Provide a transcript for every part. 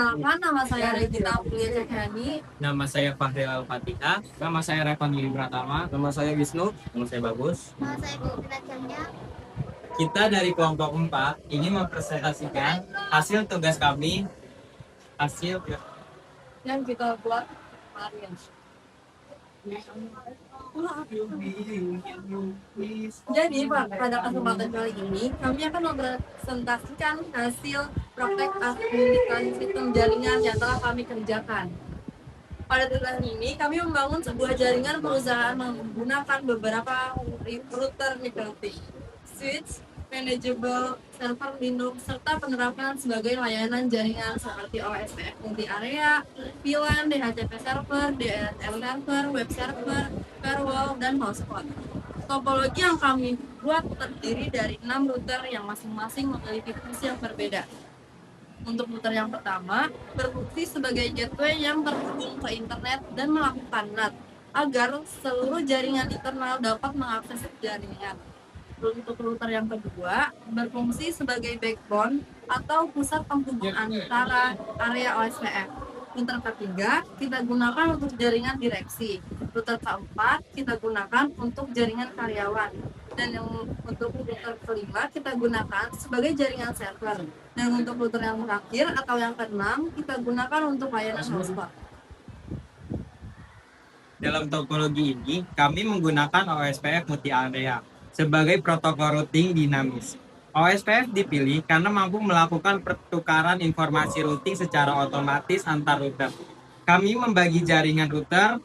Perkenalkan, nama saya Regina Aprilia Cahyani. Nama saya Fahri Al-Fatihah. Nama saya Revan Willy Pratama. Nama saya Wisnu. Nama saya Bagus. Nama saya Gultina Cahya. Kita dari kelompok 4 ingin mempresentasikan hasil tugas kami. Hasil Yang kita buat kemarin. Jadi pada kesempatan kali ini kami akan mempresentasikan hasil praktek administrasi sistem jaringan yang telah kami kerjakan. Pada tugas ini kami membangun sebuah jaringan perusahaan menggunakan beberapa router mikrotik, switch, manageable server Linux, serta penerapan sebagai layanan jaringan seperti OSPF multi area, VLAN, DHCP server, DSL server, web server, firewall, dan hotspot. Topologi yang kami buat terdiri dari 6 router yang masing-masing memiliki fungsi yang berbeda. Untuk router yang pertama, berfungsi sebagai gateway yang terhubung ke internet dan melakukan NAT agar seluruh jaringan internal dapat mengakses jaringan. Untuk router yang kedua, berfungsi sebagai backbone atau pusat penghubung antara area OSPF. Router ketiga, kita gunakan untuk jaringan direksi. Router keempat, kita gunakan untuk jaringan karyawan. Dan yang untuk router kelima, kita gunakan sebagai jaringan server. Dan untuk router yang terakhir atau yang keenam, kita gunakan untuk layanan hotspot. dalam topologi ini, kami menggunakan OSPF multi area sebagai protokol routing dinamis. OSPF dipilih karena mampu melakukan pertukaran informasi routing secara otomatis antar router. Kami membagi jaringan router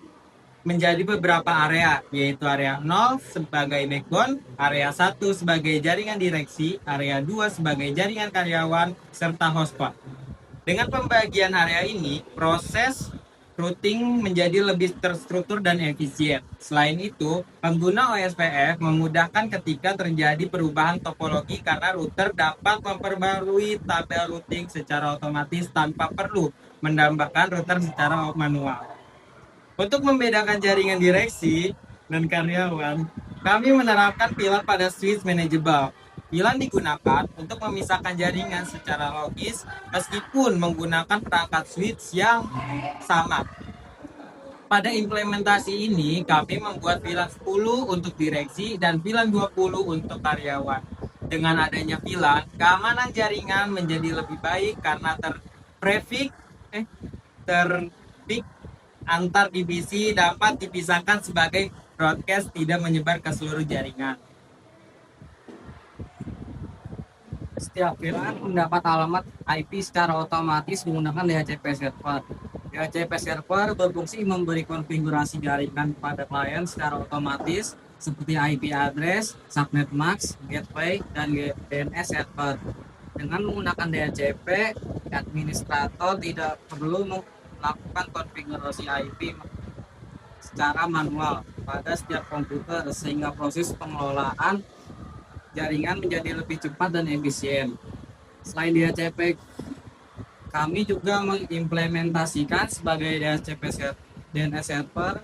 menjadi beberapa area, yaitu area 0 sebagai backbone, area 1 sebagai jaringan direksi, area 2 sebagai jaringan karyawan, serta hotspot. Dengan pembagian area ini, proses routing menjadi lebih terstruktur dan efisien. Selain itu, pengguna OSPF memudahkan ketika terjadi perubahan topologi karena router dapat memperbarui tabel routing secara otomatis tanpa perlu menambahkan router secara manual. Untuk membedakan jaringan direksi dan karyawan, kami menerapkan VLAN pada switch manageable. VLAN digunakan untuk memisahkan jaringan secara logis meskipun menggunakan perangkat switch yang sama. Pada implementasi ini, kami membuat VLAN 10 untuk direksi dan VLAN 20 untuk karyawan. Dengan adanya VLAN, keamanan jaringan menjadi lebih baik karena traffic antar divisi dapat dipisahkan sebagai broadcast tidak menyebar ke seluruh jaringan. Setiap VLAN mendapat alamat IP secara otomatis menggunakan DHCP server. DHCP server berfungsi memberi konfigurasi jaringan pada klien secara otomatis seperti IP address, subnet mask, gateway, dan DNS server. Dengan menggunakan DHCP, administrator tidak perlu melakukan konfigurasi IP secara manual pada setiap komputer sehingga proses pengelolaan jaringan menjadi lebih cepat dan efisien. Selain DHCP, kami juga mengimplementasikan sebagai DNS server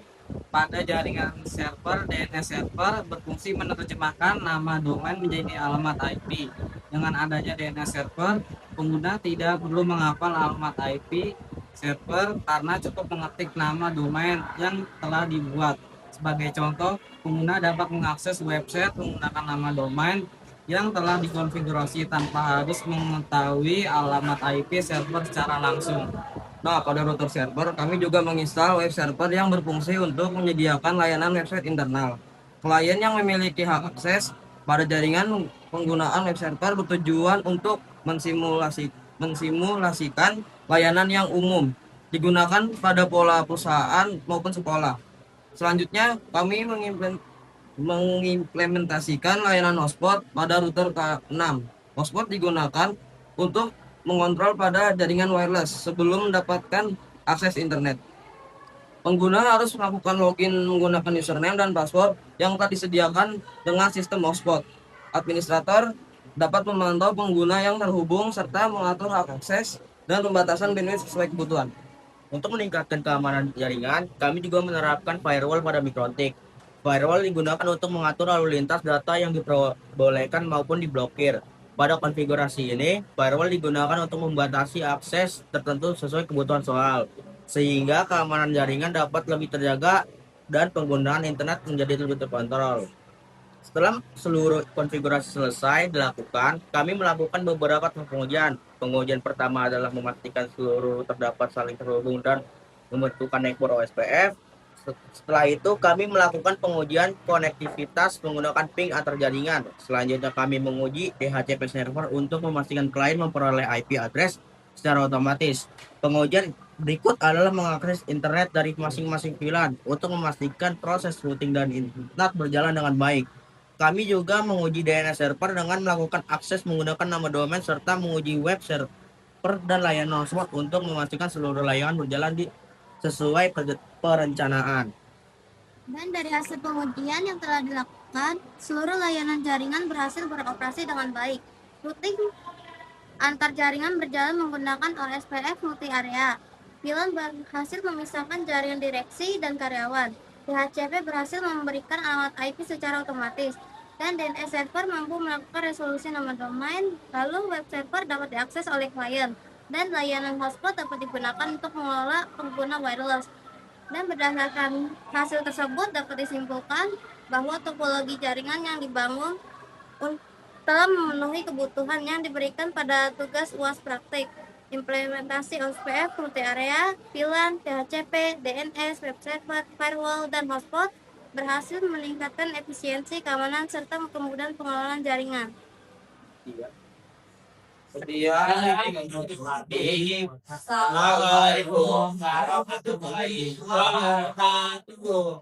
pada jaringan server. DNS server berfungsi menerjemahkan nama domain menjadi alamat IP. Dengan adanya DNS server, pengguna tidak perlu menghafal alamat IP server karena cukup mengetik nama domain yang telah dibuat. Sebagai contoh, pengguna dapat mengakses website menggunakan nama domain yang telah dikonfigurasi tanpa harus mengetahui alamat IP server secara langsung. Nah, pada router server, kami juga menginstal web server yang berfungsi untuk menyediakan layanan website internal. Klien yang memiliki hak akses pada jaringan penggunaan web server bertujuan untuk mensimulasikan layanan yang umum digunakan pada pola perusahaan maupun sekolah. Selanjutnya, kami mengimplementasikan layanan hotspot pada router K6. Hotspot digunakan untuk mengontrol pada jaringan wireless sebelum mendapatkan akses internet. Pengguna harus melakukan login menggunakan username dan password yang telah disediakan dengan sistem hotspot. Administrator dapat memantau pengguna yang terhubung serta mengatur hak akses dan pembatasan bandwidth sesuai kebutuhan. Untuk meningkatkan keamanan jaringan, kami juga menerapkan firewall pada mikrotik. Firewall digunakan untuk mengatur lalu lintas data yang diperbolehkan maupun diblokir. Pada konfigurasi ini, firewall digunakan untuk membatasi akses tertentu sesuai kebutuhan soal, sehingga keamanan jaringan dapat lebih terjaga dan penggunaan internet menjadi lebih terkontrol. Setelah seluruh konfigurasi selesai dilakukan, kami melakukan beberapa tahap pengujian. Pengujian pertama adalah memastikan seluruh terdapat saling terhubung dan membentukkan network OSPF. Setelah itu, kami melakukan pengujian konektivitas menggunakan ping antar jaringan. Selanjutnya, kami menguji DHCP server untuk memastikan klien memperoleh IP address secara otomatis. Pengujian berikut adalah mengakses internet dari masing-masing VLAN untuk memastikan proses routing dan internet berjalan dengan baik. Kami juga menguji DNS server dengan melakukan akses menggunakan nama domain serta menguji web server dan layanan hotspot untuk memastikan seluruh layanan berjalan sesuai perencanaan. Dan dari hasil pengujian yang telah dilakukan, seluruh layanan jaringan berhasil beroperasi dengan baik. Routing antar jaringan berjalan menggunakan OSPF multi area. VLAN berhasil memisahkan jaringan direksi dan karyawan. DHCP berhasil memberikan alamat IP secara otomatis. Dan DNS server mampu melakukan resolusi nama domain, lalu web server dapat diakses oleh klien. Dan layanan hotspot dapat digunakan untuk mengelola pengguna wireless. Dan berdasarkan hasil tersebut dapat disimpulkan bahwa topologi jaringan yang dibangun telah memenuhi kebutuhan yang diberikan pada tugas UAS praktik. Implementasi OSPF multi area, VLAN, DHCP, DNS, web server, firewall, dan hotspot berhasil meningkatkan efisiensi keamanan serta kemudahan pengelolaan jaringan. Assalamualaikum warahmatullahi wabarakatuh.